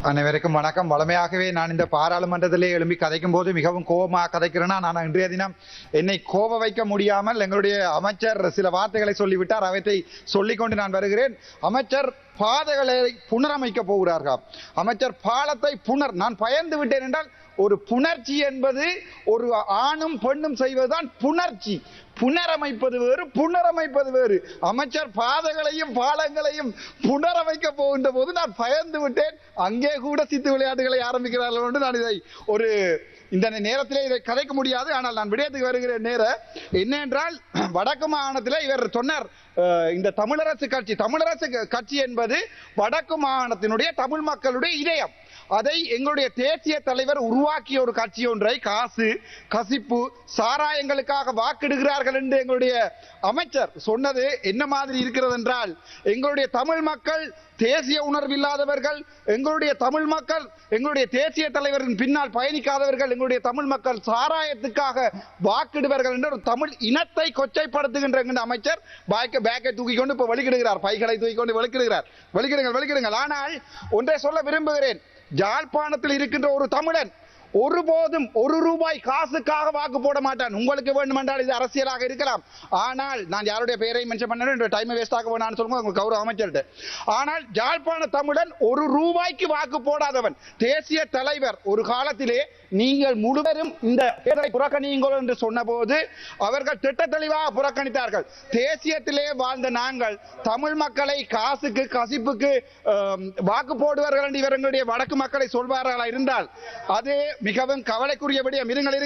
அனைவருக்கும் வணக்கம். வளமையாகவே நான் இந்த பாராளுமன்றத்திலே எழும்பி கதைக்கும் போது மிகவும் கோபமாக கதைக்கிறேன்னா, நான் இன்றைய தினம் என்னை கோப வைக்க முடியாமல் எங்களுடைய அமைச்சர் சில வார்த்தைகளை சொல்லிவிட்டார். அவற்றை சொல்லிக்கொண்டு நான் வருகிறேன். அமைச்சர் பாதைகளை புனரமைக்க போகிறார்கள். அமைச்சர் பாலத்தை நான் பயந்து விட்டேன் என்றால், ஒரு புணர்ச்சி என்பது ஒரு ஆணும் பெண்ணும் செய்வதுதான் புணர்ச்சி. புனரமைப்பது வேறு, புனரமைப்பது வேறு. அமைச்சர் பாதைகளையும் பாலங்களையும் புனரமைக்க போகின்ற போது நான் பயந்து விட்டேன். அங்கே கூட சித்து விளையாட்டுகளை ஆரம்பிக்கிறார்கள் என்று நான் இதை இந்த நேரத்திலே இதை கதைக்க முடியாது. ஆனால் நான் விடயத்துக்கு வருகிற நேரம் என்னென்றால், வடக்கு மாகாணத்தில் இவர் சொன்னார், இந்த தமிழரசு கட்சி என்பது வடக்கு மாகாணத்தினுடைய தமிழ் மக்களுடைய இதயம். அதை எங்களுடைய தேசிய தலைவர் உருவாக்கிய ஒரு கட்சி ஒன்றை காசு, கசிப்பு, சாராயங்களுக்காக வாக்கிடுகிறார்கள் என்று எங்களுடைய அமைச்சர் சொன்னது என்ன மாதிரி இருக்கிறது என்றால், எங்களுடைய தமிழ் மக்கள் தேசிய உணர்வு இல்லாதவர்கள், எங்களுடைய தமிழ் மக்கள் எங்களுடைய தேசிய தலைவரின் பின்னால் பயணிக்காதவர்கள், எங்களுடைய தமிழ் மக்கள் சாராயத்துக்காக வாக்கிடுவார்கள் என்று ஒரு தமிழ் இனத்தை கொச்சைப்படுத்துகின்ற அமைச்சர் பேக்கை தூக்கி கொண்டு இப்ப வெளிக்கிடுகிறார். பைகளை தூக்கி கொண்டு வெளிக்கிடுங்கள். ஆனால் ஒன்றை சொல்ல விரும்புகிறேன். யாழ்ப்பாணத்தில் இருக்கின்ற ஒரு தமிழன் ஒருபோதும் ஒரு ரூபாய் காசுக்காக வாக்கு போட மாட்டான். உங்களுக்கு வேண்டுமென்றால் இது அரசியலாக இருக்கலாம். ஆனால் நான் யாருடைய பெயரை மென்ஷன் பண்ண டைம் வேஸ்ட் ஆக வேணாம்னு சொல்லுங்க, உங்களுக்கு கௌரவ அமைச்சர்கிட்ட. ஆனால் யாழ்ப்பாண தமிழன் ஒரு ரூபாய்க்கு வாக்கு போடாதவன். தேசிய தலைவர் ஒரு காலத்திலே நீங்கள் முழுவதும் இந்த தேர்தலை புறக்கணியுங்கள் என்று சொன்ன போது அவர்கள் திட்ட தெளிவாக புறக்கணித்தார்கள். தேசியத்திலே வாழ்ந்த நாங்கள் தமிழ் மக்களை காசுக்கு கசிப்புக்கு வாக்கு போடுவார்கள் என்று இவர்களுடைய வடக்கு மக்களை சொல்வார்களா இருந்தால் அது மிகவும் கவலைக்குரிய விடயம். இருங்கள்